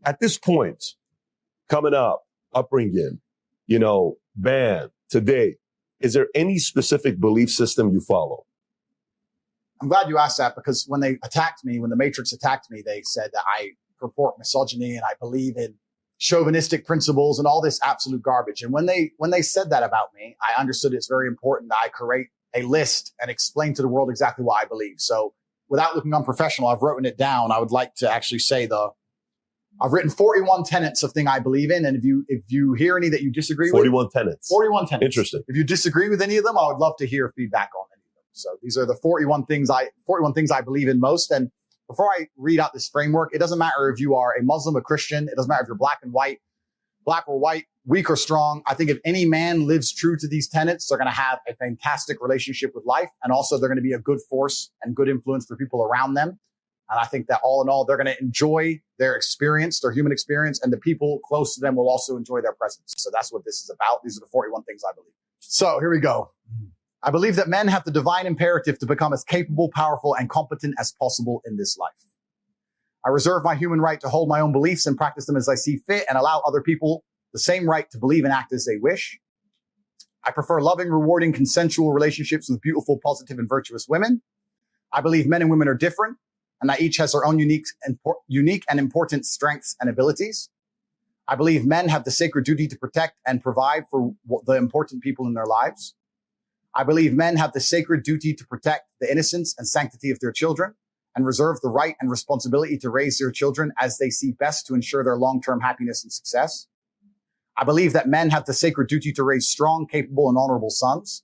At this point, coming up, upbringing, band, today, is there any specific belief system you follow? I'm glad you asked that, because when they attacked me, when the Matrix attacked me, they said that I purport misogyny and I believe in chauvinistic principles and all this absolute garbage. And when they said that about me, I understood it's very important that I create a list and explain to the world exactly what I believe. So without looking unprofessional, I've written it down. I would like to actually say I've written 41 tenets of thing I believe in. And if you hear any that you disagree 41 tenets. 41 tenets. Interesting. If you disagree with any of them, I would love to hear feedback on any of them. So these are the 41 things I believe in most. And before I read out this framework, it doesn't matter if you are a Muslim, a Christian. It doesn't matter if you're black or white, weak or strong. I think if any man lives true to these tenets, they're going to have a fantastic relationship with life. And also they're going to be a good force and good influence for people around them. And I think that all in all, they're going to enjoy their experience, their human experience, and the people close to them will also enjoy their presence. So that's what this is about. These are the 41 things I believe. So here we go. I believe that men have the divine imperative to become as capable, powerful, and competent as possible in this life. I reserve my human right to hold my own beliefs and practice them as I see fit, and allow other people the same right to believe and act as they wish. I prefer loving, rewarding, consensual relationships with beautiful, positive, and virtuous women. I believe men and women are different, and that each has their own unique and important strengths and abilities. I believe men have the sacred duty to protect and provide for the important people in their lives. I believe men have the sacred duty to protect the innocence and sanctity of their children, and reserve the right and responsibility to raise their children as they see best to ensure their long-term happiness and success. I believe that men have the sacred duty to raise strong, capable, and honorable sons.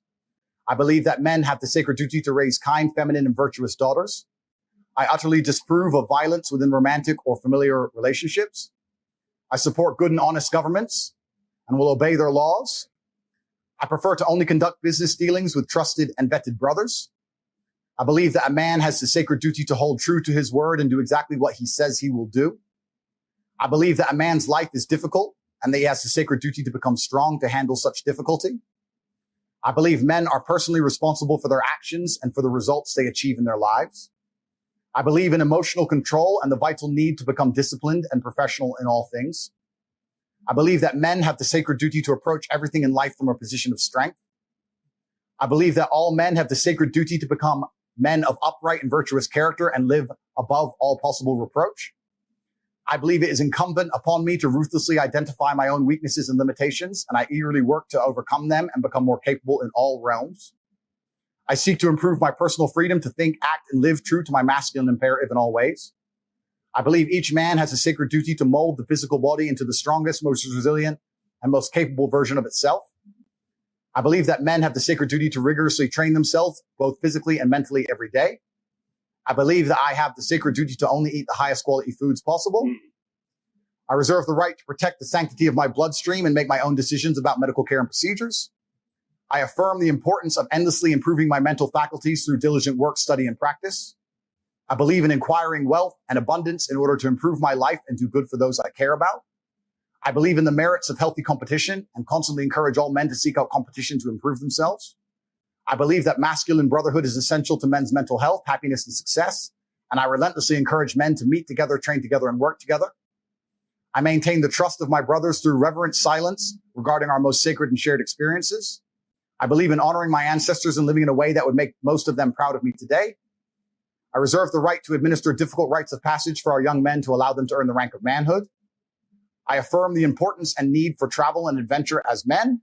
I believe that men have the sacred duty to raise kind, feminine, and virtuous daughters. I utterly disapprove of violence within romantic or familiar relationships. I support good and honest governments and will obey their laws. I prefer to only conduct business dealings with trusted and vetted brothers. I believe that a man has the sacred duty to hold true to his word and do exactly what he says he will do. I believe that a man's life is difficult and that he has the sacred duty to become strong to handle such difficulty. I believe men are personally responsible for their actions and for the results they achieve in their lives. I believe in emotional control and the vital need to become disciplined and professional in all things. I believe that men have the sacred duty to approach everything in life from a position of strength. I believe that all men have the sacred duty to become men of upright and virtuous character and live above all possible reproach. I believe it is incumbent upon me to ruthlessly identify my own weaknesses and limitations, and I eagerly work to overcome them and become more capable in all realms. I seek to improve my personal freedom to think, act, and live true to my masculine imperative in all ways. I believe each man has a sacred duty to mold the physical body into the strongest, most resilient, and most capable version of itself. I believe that men have the sacred duty to rigorously train themselves, both physically and mentally, every day. I believe that I have the sacred duty to only eat the highest quality foods possible. I reserve the right to protect the sanctity of my bloodstream and make my own decisions about medical care and procedures. I affirm the importance of endlessly improving my mental faculties through diligent work, study, and practice. I believe in acquiring wealth and abundance in order to improve my life and do good for those I care about. I believe in the merits of healthy competition and constantly encourage all men to seek out competition to improve themselves. I believe that masculine brotherhood is essential to men's mental health, happiness, and success, and I relentlessly encourage men to meet together, train together, and work together. I maintain the trust of my brothers through reverent silence regarding our most sacred and shared experiences. I believe in honoring my ancestors and living in a way that would make most of them proud of me today. I reserve the right to administer difficult rites of passage for our young men to allow them to earn the rank of manhood. I affirm the importance and need for travel and adventure as men.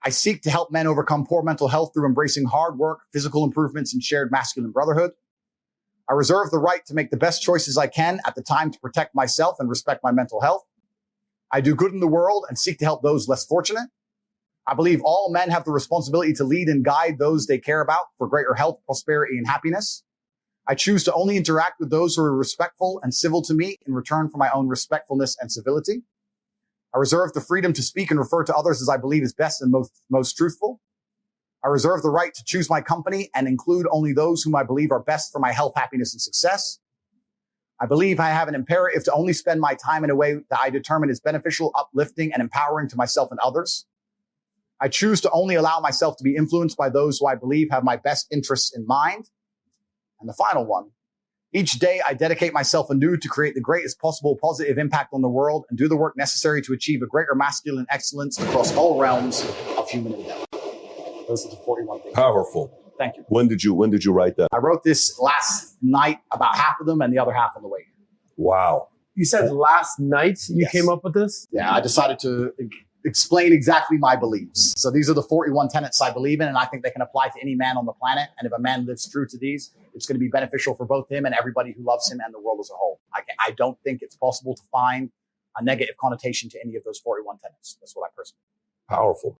I seek to help men overcome poor mental health through embracing hard work, physical improvements, and shared masculine brotherhood. I reserve the right to make the best choices I can at the time to protect myself and respect my mental health. I do good in the world and seek to help those less fortunate. I believe all men have the responsibility to lead and guide those they care about for greater health, prosperity, and happiness. I choose to only interact with those who are respectful and civil to me in return for my own respectfulness and civility. I reserve the freedom to speak and refer to others as I believe is best and most truthful. I reserve the right to choose my company and include only those whom I believe are best for my health, happiness, and success. I believe I have an imperative to only spend my time in a way that I determine is beneficial, uplifting, and empowering to myself and others. I choose to only allow myself to be influenced by those who I believe have my best interests in mind. And the final one, Each day, I dedicate myself anew to create the greatest possible positive impact on the world and do the work necessary to achieve a greater masculine excellence across all realms of human endeavor. Those are the 41 things. Powerful. Thank you. When did you write that? I wrote this last night, about half of them, and the other half on the way here. Wow. You said last night you Yes. came up with this? Yeah, I decided to explain exactly my beliefs. So these are the 41 tenets I believe in, and I think they can apply to any man on the planet. And if a man lives true to these, it's going to be beneficial for both him and everybody who loves him and the world as a whole. I don't think it's possible to find a negative connotation to any of those 41 tenets. That's what I personally. Powerful.